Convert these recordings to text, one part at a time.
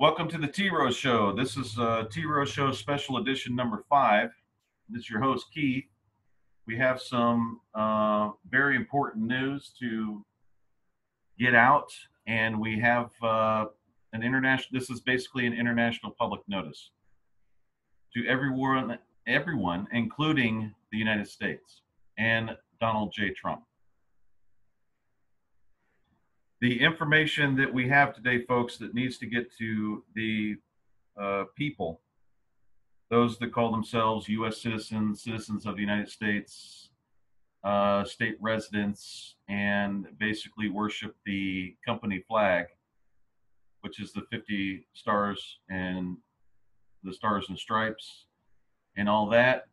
Welcome to the T Rose Show. This is T Rose Show Special Edition number 5. This is your host, Keith. We have some very important news to get out, and we have an international. This is basically an international public notice to everyone, including the United States and Donald J. Trump. The information that we have today, folks, that needs to get to the people, those that call themselves U.S. citizens, citizens of the United States, state residents, and basically worship the company flag, which is the 50 stars and the stars and stripes and all that.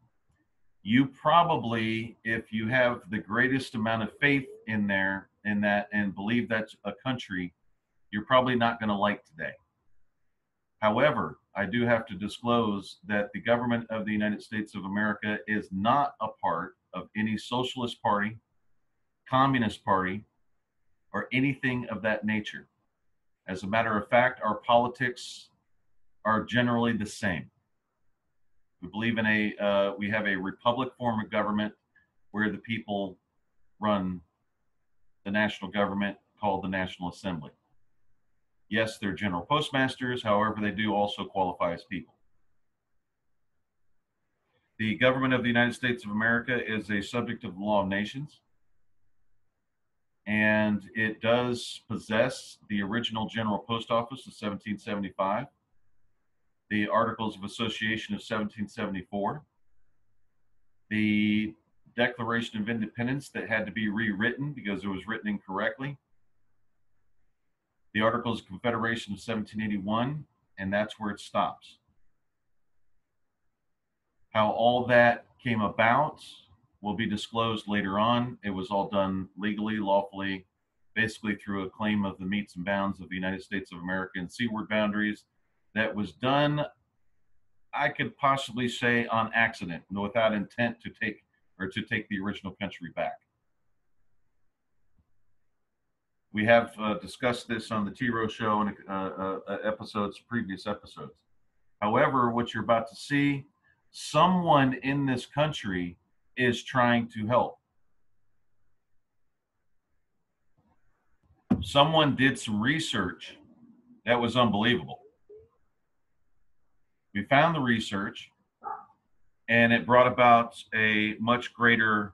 You probably, if you have the greatest amount of faith in there, in that, and believe that's a country, you're probably not going to like today. However, I do have to disclose that the government of the United States of America is not a part of any socialist party, communist party, or anything of that nature. As a matter of fact, our politics are generally the same. We believe in we have a republic form of government where the people run the national government, called the National Assembly. Yes, they're general postmasters, however, they do also qualify as people. The government of the United States of America is a subject of the law of nations, and it does possess the original General Post Office of 1775, the Articles of Association of 1774, the Declaration of Independence that had to be rewritten because it was written incorrectly, the Articles of Confederation of 1781, and that's where it stops. How all that came about will be disclosed later on. It was all done legally, lawfully, basically through a claim of the metes and bounds of the United States of America and seaward boundaries that was done, I could possibly say, on accident, without intent to take the original country back. We have discussed this on the T Rose Show in previous episodes. However, what you're about to see, someone in this country is trying to help. Someone did some research that was unbelievable. We found the research, and it brought about a much greater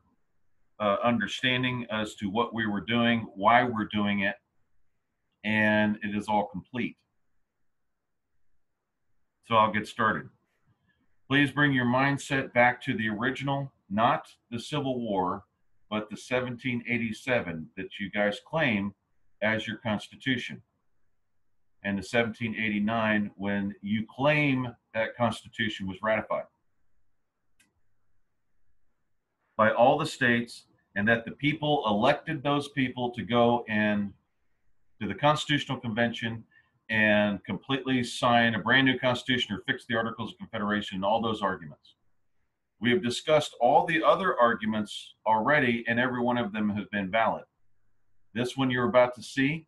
understanding as to what we were doing, why we're doing it, and it is all complete. So I'll get started. Please bring your mindset back to the original, not the Civil War, but the 1787 that you guys claim as your Constitution, and the 1789 when you claim that Constitution was ratified by all the states, and that the people elected those people to go and to the Constitutional Convention and completely sign a brand new Constitution or fix the Articles of Confederation and all those arguments. We have discussed all the other arguments already, and every one of them has been valid. This one you're about to see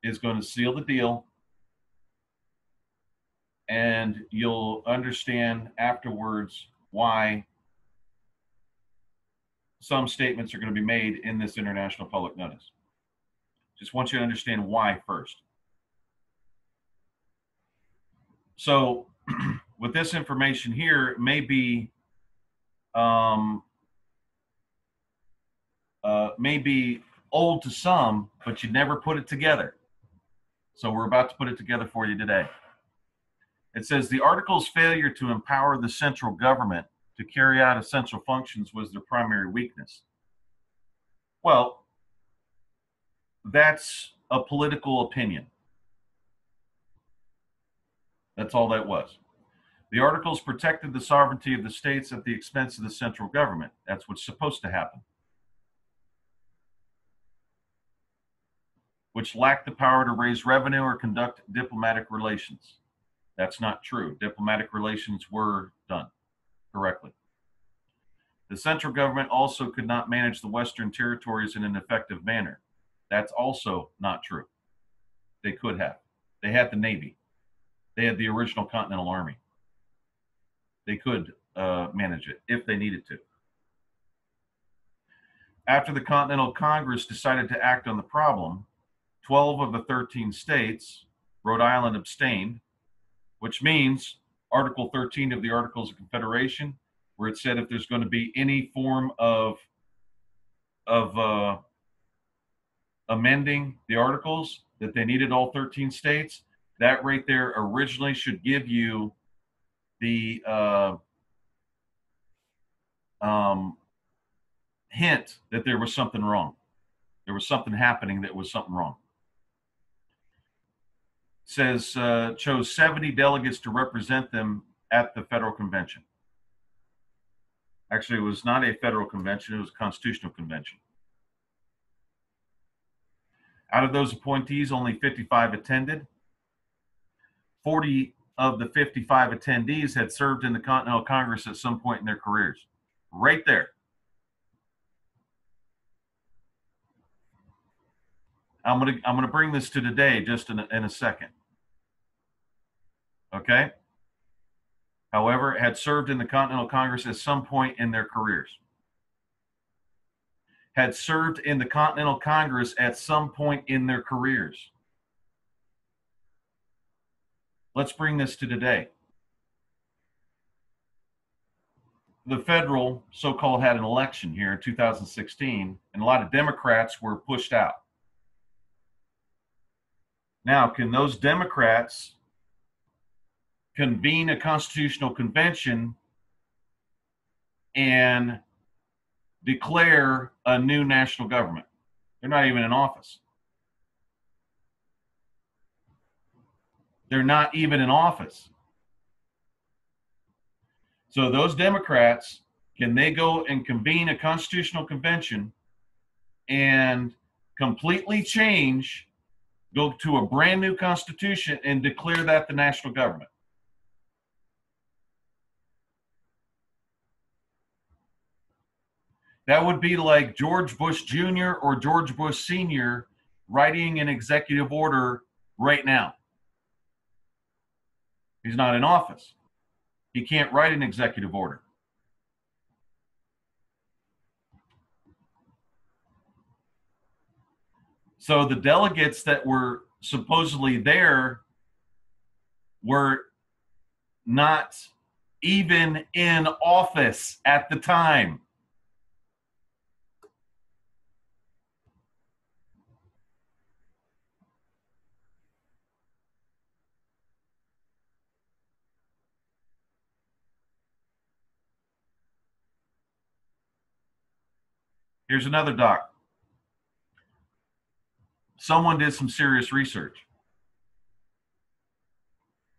is going to seal the deal, and you'll understand afterwards why some statements are going to be made in this international public notice. Just want you to understand why first. So with this information here, it may be old to some, but you never put it together. So we're about to put it together for you today. It says the Article's failure to empower the central government to carry out essential functions was their primary weakness. Well, that's a political opinion. That's all that was. The Articles protected the sovereignty of the states at the expense of the central government. That's what's supposed to happen. Which lacked the power to raise revenue or conduct diplomatic relations. That's not true. Diplomatic relations were done correctly. The central government also could not manage the Western territories in an effective manner. That's also not true. They could have. They had the Navy. They had the original Continental Army. They could manage it if they needed to. After the Continental Congress decided to act on the problem, 12 of the 13 states, Rhode Island abstained, which means Article 13 of the Articles of Confederation, where it said if there's going to be any form of amending the articles, that they needed all 13 states. That right there originally should give you the hint that there was something wrong. There was something happening that was something wrong. It says chose 70 delegates to represent them at the federal convention. Actually, it was not a federal convention, it was a constitutional convention. Out of those appointees, only 55 attended. 40 of the 55 attendees had served in the Continental Congress at some point in their careers. Right there. I'm gonna bring this to today just in a second. Okay? However, had served in the Continental Congress at some point in their careers. Had served in the Continental Congress at some point in their careers. Let's bring this to today. The federal so-called had an election here in 2016, and a lot of Democrats were pushed out. Now, can those Democrats convene a constitutional convention and declare a new national government? They're not even in office. They're not even in office. So those Democrats, can they go and convene a constitutional convention and completely change, go to a brand new constitution and declare that the national government? That would be like George Bush Jr. or George Bush Sr. writing an executive order right now. He's not in office. He can't write an executive order. So the delegates that were supposedly there were not even in office at the time. Here's another doc. Someone did some serious research,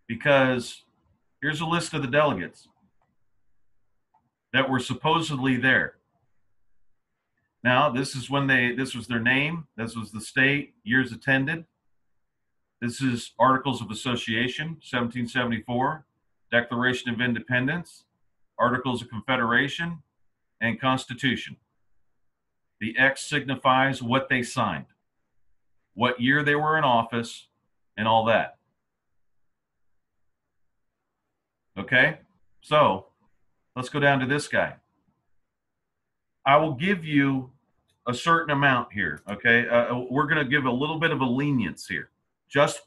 because here's a list of the delegates that were supposedly there. Now, this is when this was their name, this was the state, years attended. This is Articles of Association, 1774, Declaration of Independence, Articles of Confederation, and Constitution. The X signifies what they signed, what year they were in office, and all that. Okay? So, let's go down to this guy. I will give you a certain amount here, okay? We're going to give a little bit of a lenience here, just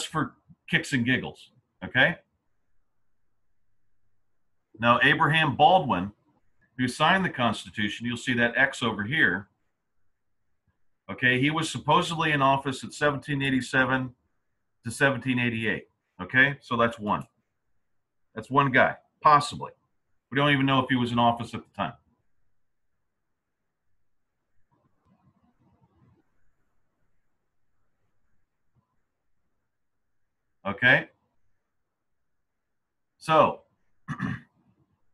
for kicks and giggles, okay? Now, Abraham Baldwin, who signed the Constitution, you'll see that X over here, okay? He was supposedly in office at 1787 to 1788, okay? So that's one. That's one guy, possibly. We don't even know if he was in office at the time. Okay? So,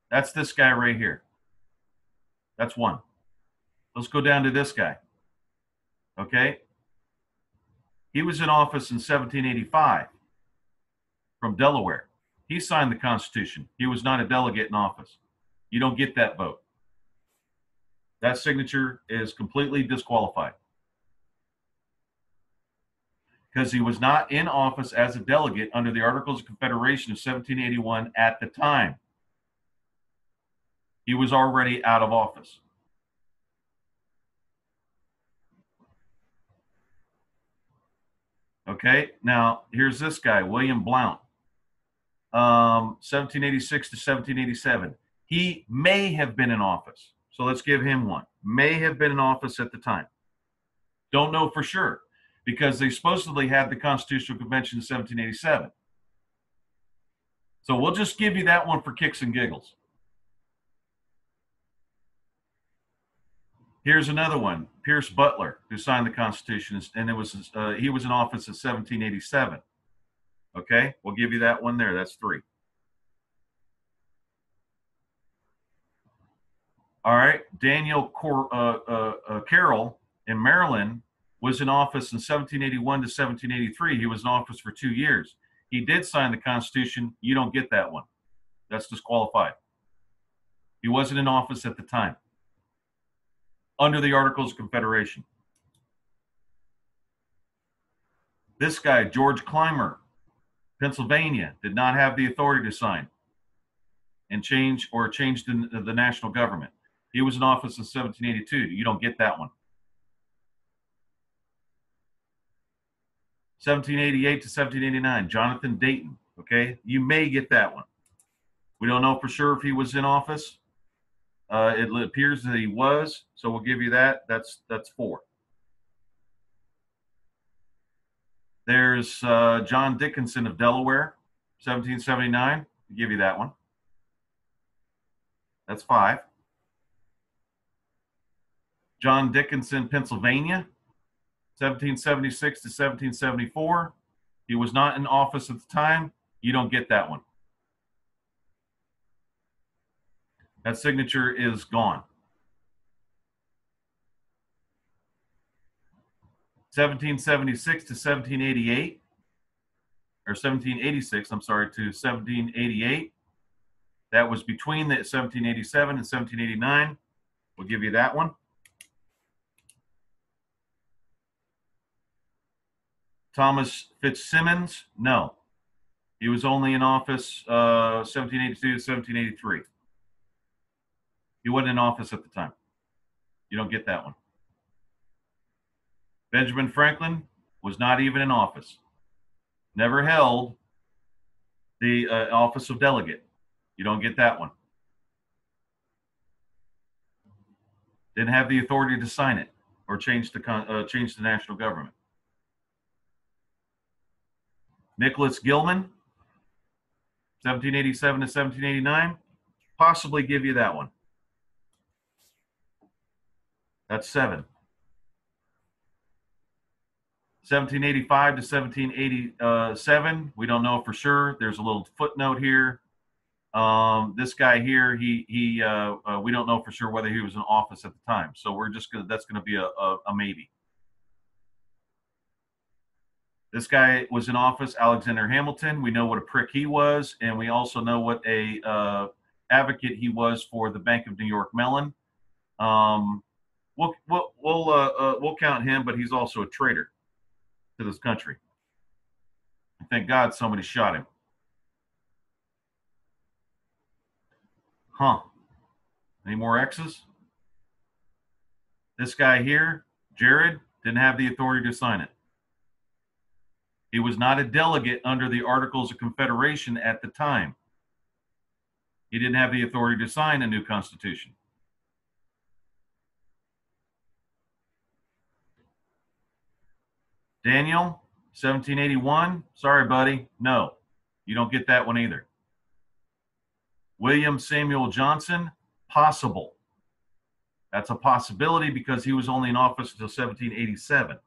that's this guy right here. That's one. Let's go down to this guy. Okay? He was in office in 1785 from Delaware. He signed the Constitution. He was not a delegate in office. You don't get that vote. That signature is completely disqualified. because he was not in office as a delegate under the Articles of Confederation of 1781 at the time. He was already out of office. Okay, now here's this guy, William Blount, 1786 to 1787. He may have been in office. So let's give him one. May have been in office at the time. Don't know for sure because they supposedly had the Constitutional Convention in 1787. So we'll just give you that one for kicks and giggles. Here's another one, Pierce Butler, who signed the Constitution, and he was in office in 1787. Okay, we'll give you that one there. That's 3. All right, Daniel Carroll in Maryland was in office in 1781 to 1783. He was in office for 2 years. He did sign the Constitution. You don't get that one. That's disqualified. He wasn't in office at the time under the Articles of Confederation. This guy, George Clymer, Pennsylvania, did not have the authority to sign and change the national government. He was in office in 1782. You don't get that one. 1788 to 1789, Jonathan Dayton. Okay, you may get that one. We don't know for sure if he was in office. It appears that he was, so we'll give you that. That's 4. There's John Dickinson of Delaware, 1779. I'll give you that one. That's 5. John Dickinson, Pennsylvania, 1776 to 1774. He was not in office at the time. You don't get that one. That signature is gone. 1776 to 1788, or 1786, I'm sorry, to 1788. That was between the 1787 and 1789. We'll give you that one. Thomas Fitzsimmons, no. He was only in office 1782 to 1783. He wasn't in office at the time. You don't get that one. Benjamin Franklin was not even in office. Never held the office of delegate. You don't get that one. Didn't have the authority to sign it or change the national government. Nicholas Gilman, 1787 to 1789. Possibly give you that one. That's 7. 1785 to 1787. We don't know for sure. There's a little footnote here. This guy here, we don't know for sure whether he was in office at the time. So that's gonna be a maybe. This guy was in office, Alexander Hamilton. We know what a prick he was, and we also know what a advocate he was for the Bank of New York Mellon. We'll count him, but he's also a traitor to this country. Thank God somebody shot him. Huh. Any more X's? This guy here, Jared, didn't have the authority to sign it. He was not a delegate under the Articles of Confederation at the time. He didn't have the authority to sign a new constitution. Daniel, 1781. Sorry, buddy. No, you don't get that one either. William Samuel Johnson, possible. That's a possibility because he was only in office until 1787.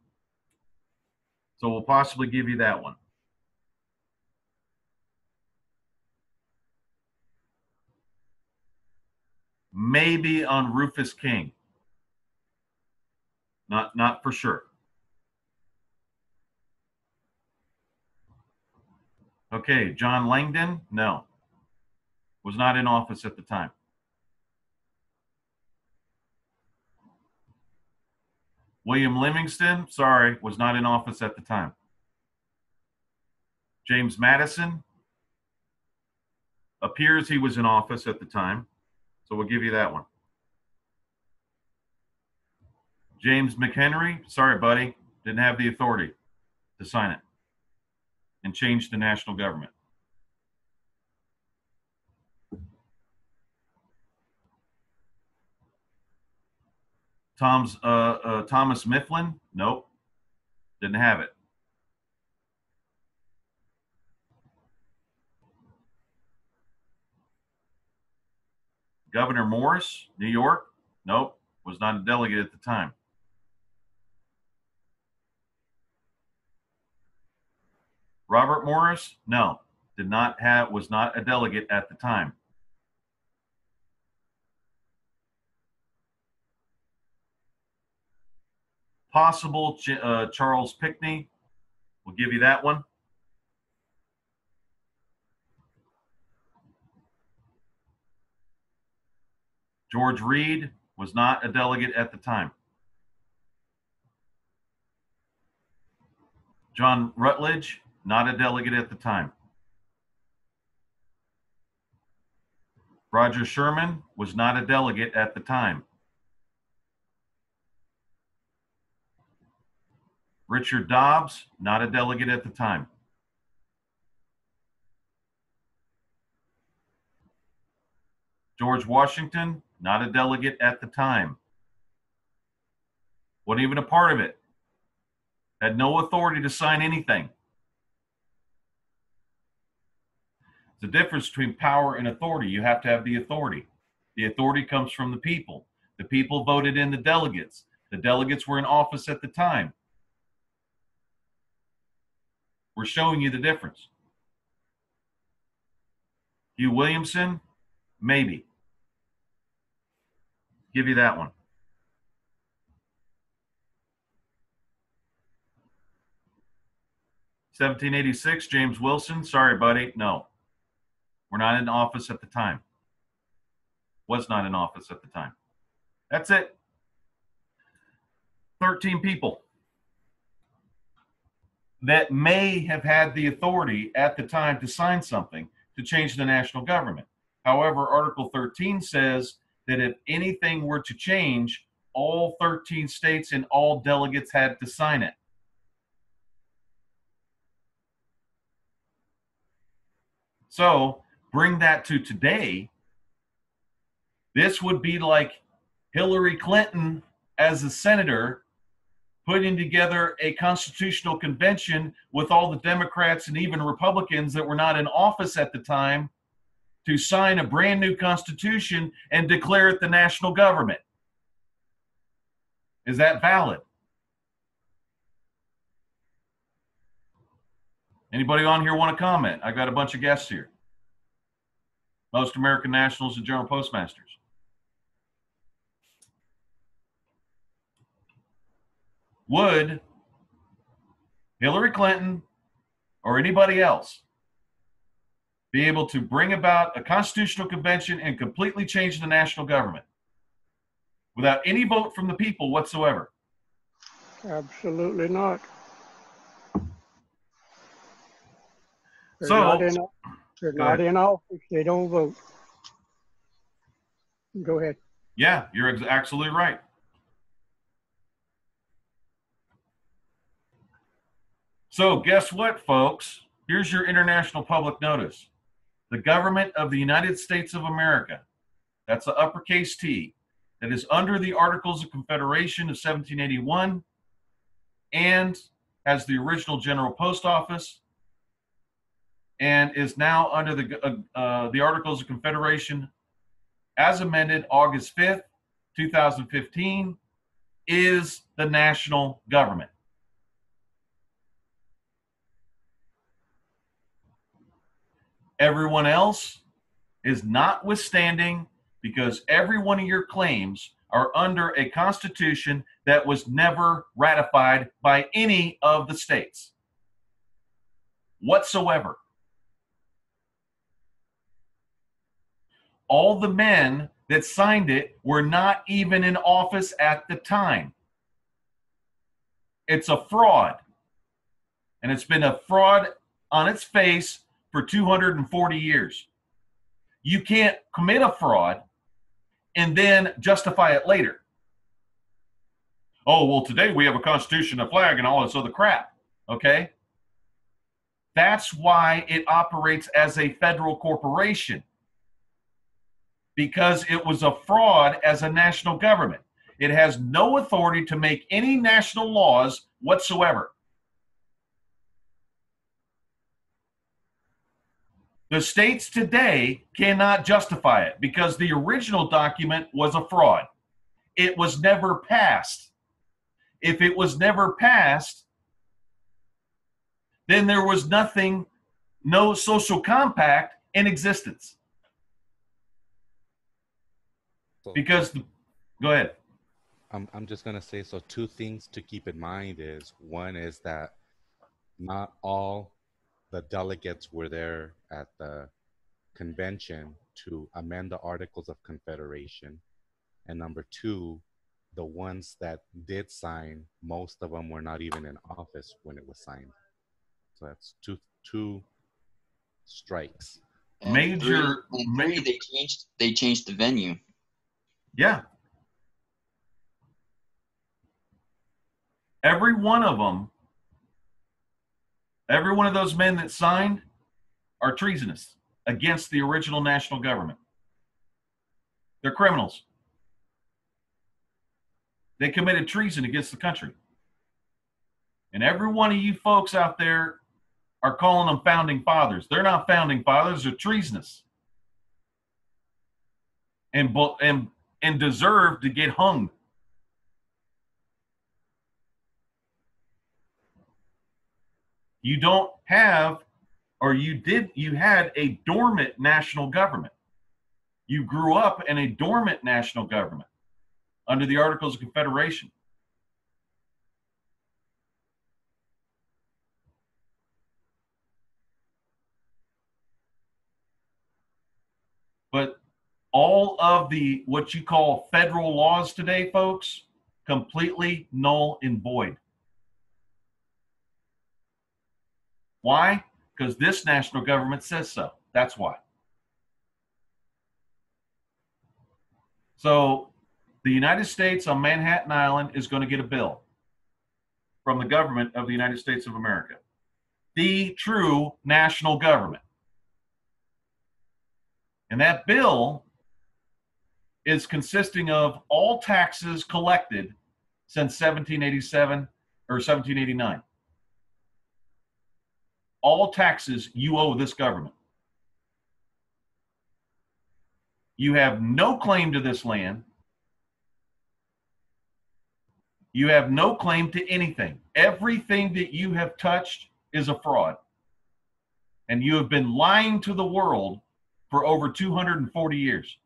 So we'll possibly give you that one. Maybe on Rufus King. Not for sure. Okay, John Langdon, no. Was not in office at the time. William Livingston, sorry, was not in office at the time. James Madison appears he was in office at the time, so we'll give you that one. James McHenry, sorry, buddy, didn't have the authority to sign it and change the national government. Thomas Mifflin, nope, didn't have it. Governor Morris, New York, nope, was not a delegate at the time. Robert Morris, no, was not a delegate at the time. Possible Charles Pinckney, we'll give you that one. George Reed was not a delegate at the time. John Rutledge, not a delegate at the time. Roger Sherman was not a delegate at the time. Richard Dobbs, not a delegate at the time. George Washington, not a delegate at the time. Wasn't even a part of it. Had no authority to sign anything. The difference between power and authority. You have to have the authority. The authority comes from the people. The people voted in the delegates. The delegates were in office at the time. We're showing you the difference. Hugh Williamson, maybe. Give you that one. (1786) James Wilson, sorry, buddy, no. We're not in office at the time. Was not in office at the time. That's it. 13 people that may have had the authority at the time to sign something to change the national government. However, Article 13 says that if anything were to change, all 13 states and all delegates had to sign it. So bring that to today. This would be like Hillary Clinton as a senator putting together a constitutional convention with all the Democrats and even Republicans that were not in office at the time to sign a brand new constitution and declare it the national government. Is that valid? Anybody on here want to comment? I got a bunch of guests here. Most American nationals and general postmasters. Would Hillary Clinton or anybody else be able to bring about a constitutional convention and completely change the national government without any vote from the people whatsoever? Absolutely not. They're not in office. They don't vote. Go ahead. Yeah, you're absolutely right. So guess what, folks? Here's your international public notice. The government of the United States of America, that's the uppercase T, that is under the Articles of Confederation of 1781 and has the original General Post Office and is now under the Articles of Confederation as amended August 5th, 2015, is the national government. Everyone else is notwithstanding, because every one of your claims are under a constitution that was never ratified by any of the states whatsoever. All the men that signed it were not even in office at the time. It's a fraud. And it's been a fraud on its face for 240 years. You can't commit a fraud and then justify it later. Oh, well, today we have a constitution, a flag, and all this other crap. Okay? That's why it operates as a federal corporation, because it was a fraud as a national government. It has no authority to make any national laws whatsoever. The states today cannot justify it because the original document was a fraud. It was never passed. If it was never passed, then there was nothing, no social compact in existence. Because, go ahead. I'm just going to say, so two things to keep in mind is, one is that not all the delegates were there at the convention to amend the Articles of Confederation. And number two, the ones that did sign, most of them were not even in office when it was signed. So that's two strikes. And three, they changed the venue. Yeah. Every one of them, every one of those men that signed are treasonous against the original national government. They're criminals. They committed treason against the country. And every one of you folks out there are calling them founding fathers. They're not founding fathers, they're treasonous. And deserve to get hung. You don't have, or you had a dormant national government. You grew up in a dormant national government under the Articles of Confederation. But all of the, what you call federal laws today, folks, completely null and void. Why? Because this national government says so. That's why. So the United States on Manhattan Island is going to get a bill from the government of the United States of America. The true national government. And that bill is consisting of all taxes collected since 1787 or 1789. All taxes you owe this government. You have no claim to this land. You have no claim to anything. Everything that you have touched is a fraud. And you have been lying to the world for over 240 years.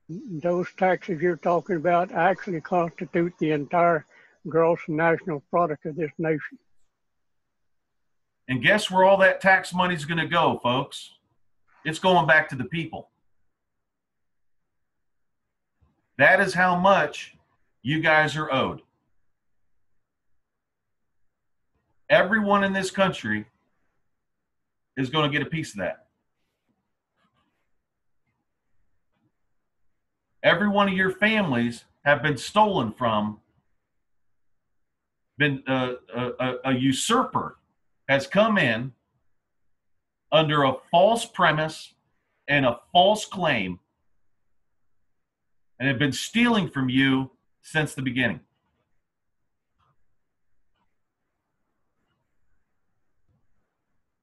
Those taxes you're talking about actually constitute the entire gross national product of this nation. And guess where all that tax money is going to go, folks? It's going back to the people. That is how much you guys are owed. Everyone in this country is going to get a piece of that. Every one of your families have been stolen from, a usurper has come in under a false premise and a false claim and have been stealing from you since the beginning.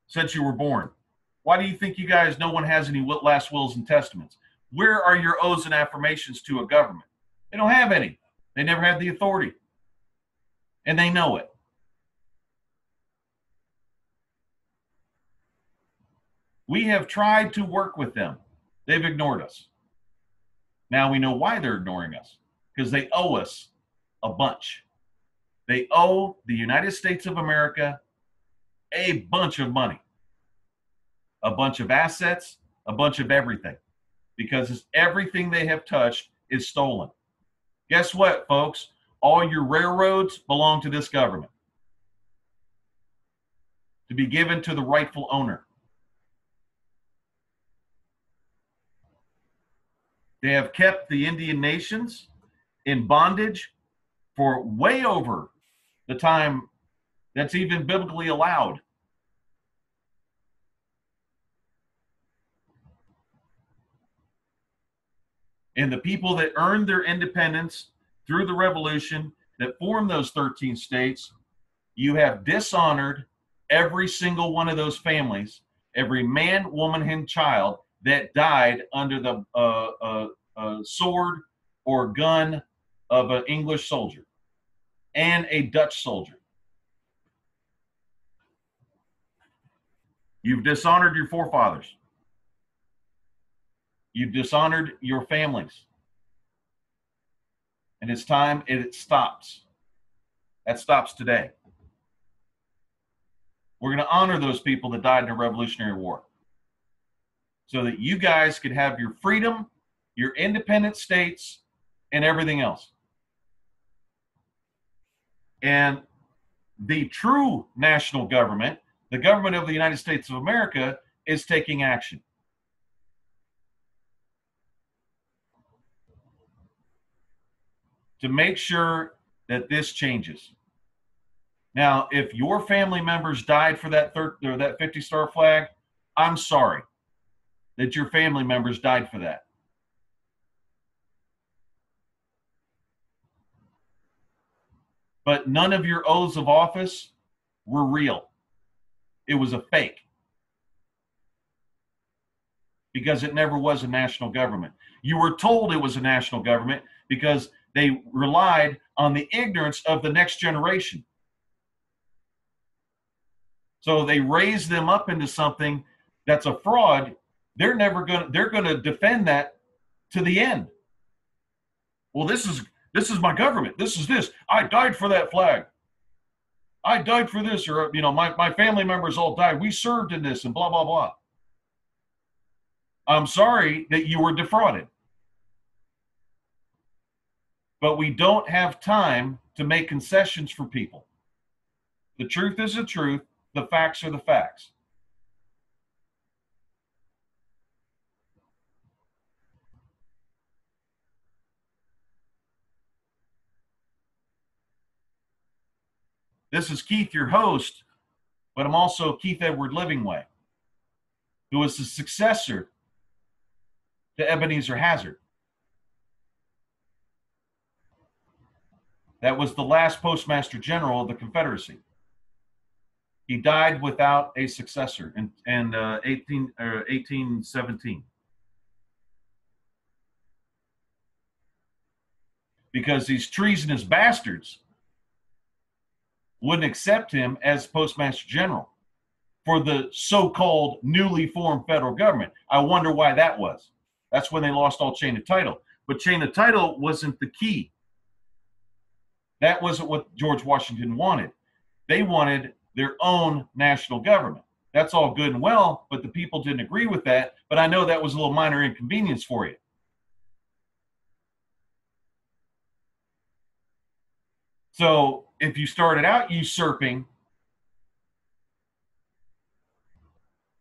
Since you were born. Why do you think you guys, no one has any last wills and testaments? Where are your oaths and affirmations to a government? They don't have any. They never had the authority. And they know it. We have tried to work with them. They've ignored us. Now we know why they're ignoring us. Because they owe us a bunch. They owe the United States of America a bunch of money. A bunch of assets, a bunch of everything. Because everything they have touched is stolen. Guess what, folks? all your railroads belong to this government, to be given to the rightful owner. They have kept the Indian nations in bondage for way over the time that's even biblically allowed. And the people that earned their independence through the revolution, that formed those 13 states, you have dishonored every single one of those families, every man, woman, and child that died under the sword or gun of an English soldier and a Dutch soldier. You've dishonored your forefathers. You've dishonored your families. And it's time it stops. That stops today. We're going to honor those people that died in the Revolutionary War so that you guys could have your freedom, your independent states, and everything else. And the true national government, the government of the United States of America, is taking action. To make sure that this changes. Now, if your family members died for that 50-star flag, I'm sorry that your family members died for that. But none of your oaths of office were real. It was a fake. Because it never was a national government. You were told it was a national government because they relied on the ignorance of the next generation. So they raised them up into something that's a fraud. They're going to defend that to the end. Well, this is my government. This is this. I died for that flag. I died for this, or my family members all died. We served in this, and blah blah blah. I'm sorry that you were defrauded. But we don't have time to make concessions for people. The truth is the truth. The facts are the facts. This is Keith, your host, but I'm also Keith Edward Livingway, who was the successor to Ebenezer Hazard. That was the last Postmaster General of the Confederacy. He died without a successor in 1817. Because these treasonous bastards wouldn't accept him as Postmaster General for the so-called newly formed federal government. I wonder why that was. That's when they lost all chain of title. But chain of title wasn't the key. That wasn't what George Washington wanted. They wanted their own national government. That's all good and well, but the people didn't agree with that. But I know that was a little minor inconvenience for you. So if you started out usurping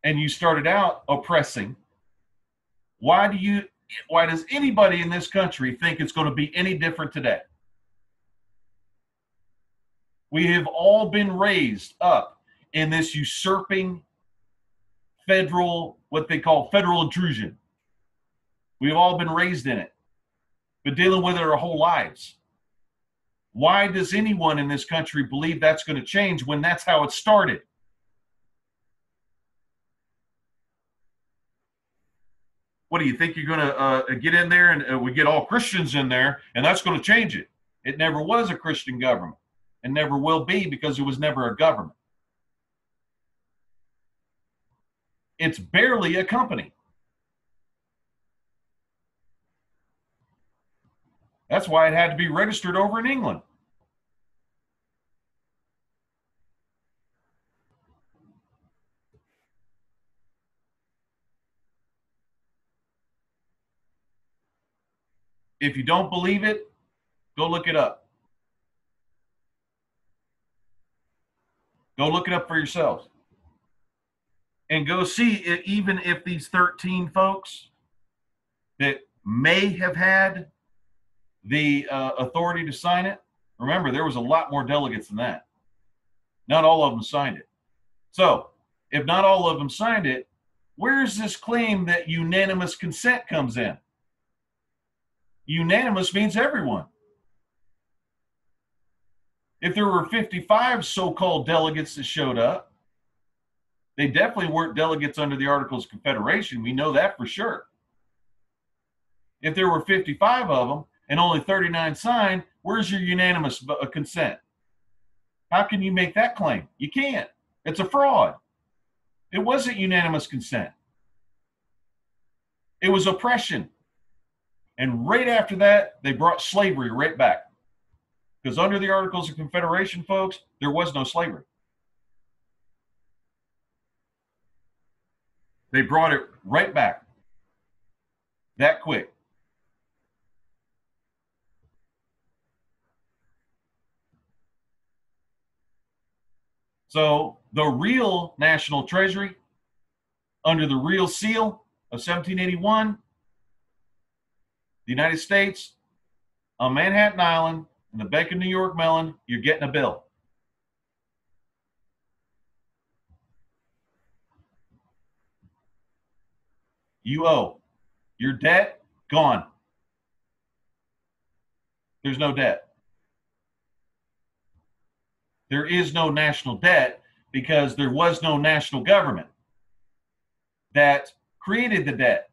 and you started out oppressing, why does anybody in this country think it's going to be any different today? We have all been raised up in this usurping federal, what they call federal intrusion. We've all been raised in it, but dealing with it our whole lives. Why does anyone in this country believe that's going to change when that's how it started? What do you think you're going to get in there and we get all Christians in there and that's going to change it? It never was a Christian government. And never will be because it was never a government. It's barely a company. That's why it had to be registered over in England. If you don't believe it, go look it up. Go look it up for yourselves. And go see it, even if these 13 folks that may have had the authority to sign it. Remember, there was a lot more delegates than that. Not all of them signed it. So, if not all of them signed it, where's this claim that unanimous consent comes in? Unanimous means everyone. If there were 55 so-called delegates that showed up, they definitely weren't delegates under the Articles of Confederation. We know that for sure. If there were 55 of them and only 39 signed, where's your unanimous consent? How can you make that claim? You can't. It's a fraud. It wasn't unanimous consent. It was oppression. And right after that, they brought slavery right back. Because under the Articles of Confederation, folks, there was no slavery. They brought it right back. That quick. So the real national treasury, under the real seal of 1781, the United States, on Manhattan Island, in the Bank of New York Mellon, you're getting a bill. You owe. Your debt, gone. There's no debt. There is no national debt because there was no national government that created the debt.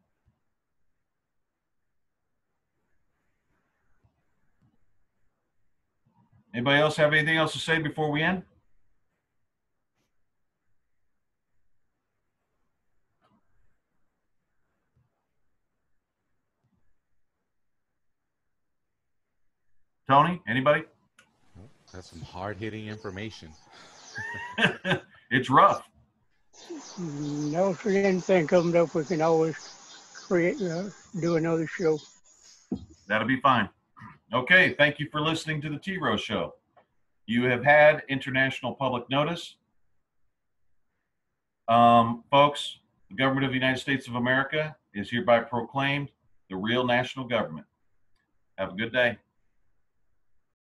Anybody else have anything else to say before we end? Tony, anybody? That's some hard-hitting information. It's rough. No, if anything comes up, we can always do another show. That'll be fine. Okay, thank you for listening to the T Rose Show. You have had international public notice. Folks, the government of the United States of America is hereby proclaimed the real national government. Have a good day.